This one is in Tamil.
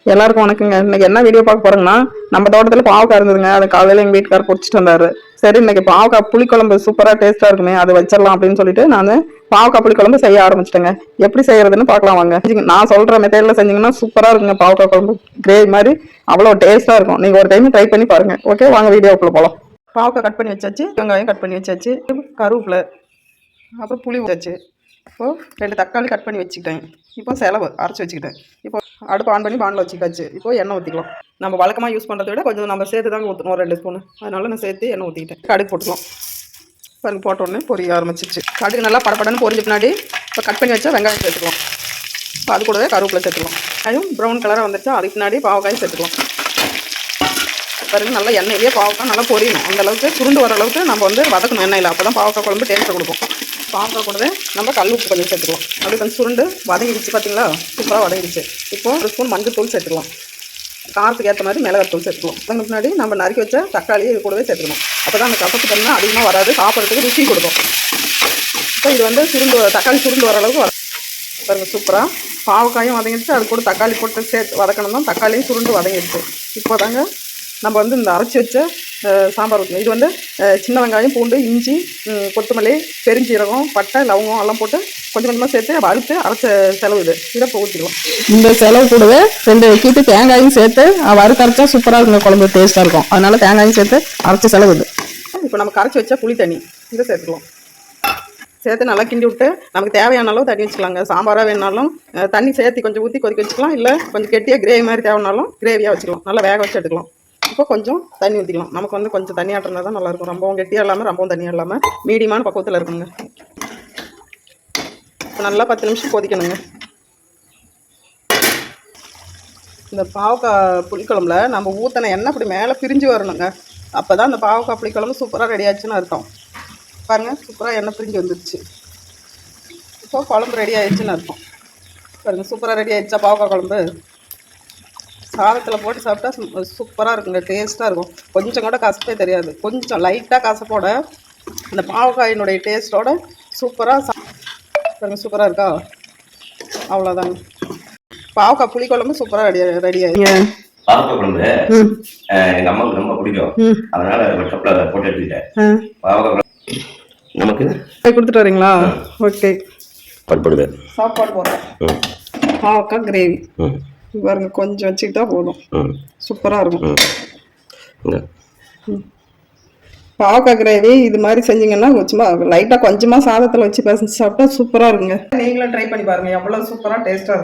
எல்லாருக்கும் வணக்கங்க. இன்னைக்கு என்ன வீடியோ பார்க்க போறோங்கன்னா, நம்ம தோட்டத்துல பாவக்காய் இருந்ததுங்க. அது காலையில எங்க வீட்டுக்காரர் பொறிச்சிட்டு வந்தாரு. சரி, இன்னைக்கு பாவக்காய் புளிக்குழம்பு சூப்பரா டேஸ்டா இருக்குமே, அது வச்சிடலாம் அப்படின்னு சொல்லிட்டு நான் பாவக்காய் புளிக்குழம்பு செய்ய ஆரம்பிச்சிட்டேங்க. எப்படி செய்யறதுன்னு பார்க்கலாம் வாங்க. நான் சொல்ற மெத்தட்ல செஞ்சீங்கன்னா சூப்பரா இருக்குங்க. பாவக்காய் குழம்பு கிரேவி மாதிரி அவ்வளோ டேஸ்டா இருக்கும். நீங்க ஒரு டைம் ட்ரை பண்ணி பாருங்க. ஓகே, வாங்க வீடியோக்குள்ள போலாம். பாவக்காய் கட் பண்ணி வச்சாச்சு, வெங்காயம் கட் பண்ணி வச்சாச்சு, கருவேப்பிலை, அப்புறம் புளி வச்சாச்சு. இப்போது 2 தக்காளி கட் பண்ணி வச்சுக்கிட்டேன். இப்போ செலவு அரைச்சி வச்சுக்கிட்டேன். இப்போ அடுப்பு ஆன் பண்ணி பானில் வச்சுக்கிட்டாச்சு. இப்போ எண்ணெய் ஊற்றிக்கலாம். நம்ம வழக்கமாக யூஸ் பண்ணுறத விட கொஞ்சம் நம்ம சேர்த்து தாங்க ஊற்றணும், ஒரு 2 ஸ்பூனு. அதனால நான் சேர்த்து எண்ணெய் ஊற்றிக்கிட்டேன். கடுகு போட்டுக்கலாம். பாருங்க, போட்டோடனே பொரிய ஆரம்பிச்சிச்சு. கடுகு நல்லா படப்படன்னு பொரிஞ்ச பின்னாடி இப்போ கட் பண்ணி வச்சா வெங்காயம் சேர்த்துக்கலாம். இப்போ அது கூடவே கருவேப்பிலை சேர்த்துக்கலாம். அதுவும் ப்ரௌன் கலராக வந்துருச்சா அதுக்கு பின்னாடி பாவக்காயும் சேர்த்துக்கலாம். பாருங்க, நல்லா எண்ணெயிலேயே பாவக்காய் நல்லா பொரியணும். அந்தளவுக்கு சுருண்டு வர அளவுக்கு நம்ம வதக்கணும் எண்ணெயில். அப்போ தான் பாவக்காய் குழம்பு டேஸ்ட்டை கொடுக்கும். பாவக்காய் கூடவே நம்ம கல் உப்பு கொஞ்சம் சேர்த்துக்கலாம். அப்படி கொஞ்சம் சுருண்டு வதங்கிடுச்சு. பார்த்தீங்களா, சூப்பராக வதங்கிடுச்சு. இப்போ 1 ஸ்பூன் மஞ்சள் தூள் சேர்த்துக்கலாம். காரத்துக்கு ஏற்ற மாதிரி மிளகாத்தூள் சேர்த்துக்கலாம். அதுக்கு முன்னாடி நம்ம நறுக்கி வச்ச தக்காளி இது கூடவே சேர்த்துக்கணும். அப்போ தான் அந்த கசப்பு தன்மை அதிகமாக வராது, சாப்பிட்றதுக்கு ருசி கொடுக்கும். இப்போ இது சுருண்டு தக்காளி சுருண்டு வர அளவுக்கு பாருங்க, சூப்பராக பாவக்காயும் வதங்கிடுச்சு. அது கூட தக்காளி போட்டு சேர்த்து வதக்கணும் தான். தக்காளியும் சுருண்டு வதங்கிடுச்சு. இப்போ தாங்க நம்ம இந்த அரைச்சி வச்ச சாம்பார் ஊற்றணும். இது சின்ன வெங்காயம், பூண்டு, இஞ்சி, கொத்தமல்லி, பெருஞ்சீரகம், பட்டை, லவங்கம் எல்லாம் போட்டு கொஞ்சம் கொஞ்சமாக சேர்த்து வறுத்து அரைச்ச செலவு இது. இதை இப்போ ஊற்றிக்கலாம். இந்த செலவு கூடவே 2 கீட்டு தேங்காயும் சேர்த்து வறுத்து அரைச்சா சூப்பராக இருக்குங்க. குழம்பு டேஸ்ட்டாக இருக்கும். அதனால தேங்காயும் சேர்த்து அரைச்ச செலவு இது. இப்போ நம்ம கரைச்சி வச்ச புளி தண்ணி இதை சேர்த்துக்கலாம். சேர்த்து நல்லா கிண்டி விட்டு நமக்கு தேவையான அளவு தண்ணி வச்சுக்கலாங்க. சாம்பாராக வேணுனாலும் தண்ணி சேர்த்து கொஞ்சம் ஊற்றி கொதிக்க வச்சுக்கலாம். இல்லை கொஞ்சம் கெட்டியாக கிரேவி மாதிரி தேவைனாலும் கிரேவியாக வச்சுக்கலாம். நல்லா வேக வச்சு எடுத்துக்கலாம். இப்போ கொஞ்சம் தண்ணி ஊற்றிக்கலாம். நமக்கு கொஞ்சம் தண்ணி ஆட்டினா தான் நல்லாயிருக்கும். ரொம்பவும் கெட்டியாக இல்லாமல் ரொம்பவும் தண்ணியாக இல்லாமல் மீடியமான பக்குவத்தில் இருக்குங்க. இப்போ நல்லா 10 நிமிஷம் கொதிக்கணுங்க. இந்த பாவக்காய் புளிக்குழம்புல நம்ம ஊற்றின எண்ணெய் அப்படி மேலே பிரிஞ்சு வரணுங்க. அப்போ தான் இந்த பாவக்காய் புளிக்குழம்பு சூப்பராக ரெடி ஆச்சுன்னு அர்த்தம். பாருங்கள், சூப்பராக எண்ணெய் பிரிஞ்சு வந்துடுச்சு. இப்போ குழம்பு ரெடி ஆயிடுச்சுன்னு அர்த்தம். பாருங்கள், சூப்பராக ரெடி ஆயிடுச்சா பாவக்காய் குழம்பு. சாதத்தில் போட்டு சாப்பிட்டா சூப்பராக இருக்குங்க. டேஸ்ட்டாக இருக்கும். கொஞ்சம் கூட கசப்பே தெரியாது. கொஞ்சம் லைட்டாக கசப்போட இந்த பாவக்காயினுடைய டேஸ்ட்டோட சூப்பராக சூப்பராக இருக்கா. அவ்வளோதாங்க, பாவக்காய் புளிக்குழம்பு சூப்பராக ரெடி ஆகிடுங்க. பாவக்காய் குழம்பு எங்கள் அம்மாவுக்கு ரொம்ப பிடிக்கும். அதனால கப்பில் போட்டு எடுத்துக்கிட்டேன். பாவக்காய் நமக்கு கொடுத்துட்டு வரீங்களா? ஓகே, சாப்பாடு போடுறேன். பாவக்காய் கிரேவி பாருங்க, கொஞ்சம் வச்சுக்கிட்டா போதும். சூப்பராக இருக்கும். பாவக்காய் கிரேவி இது மாதிரி செஞ்சிங்கன்னா சும்மா லைட்டாக கொஞ்சமாக சாதத்தில் வச்சு பசங்க சாப்பிட்டா சூப்பராக இருக்குங்க. நீங்களும் ட்ரை பண்ணி பாருங்கள். எவ்வளோ சூப்பராக டேஸ்ட்டாக இருக்கும்.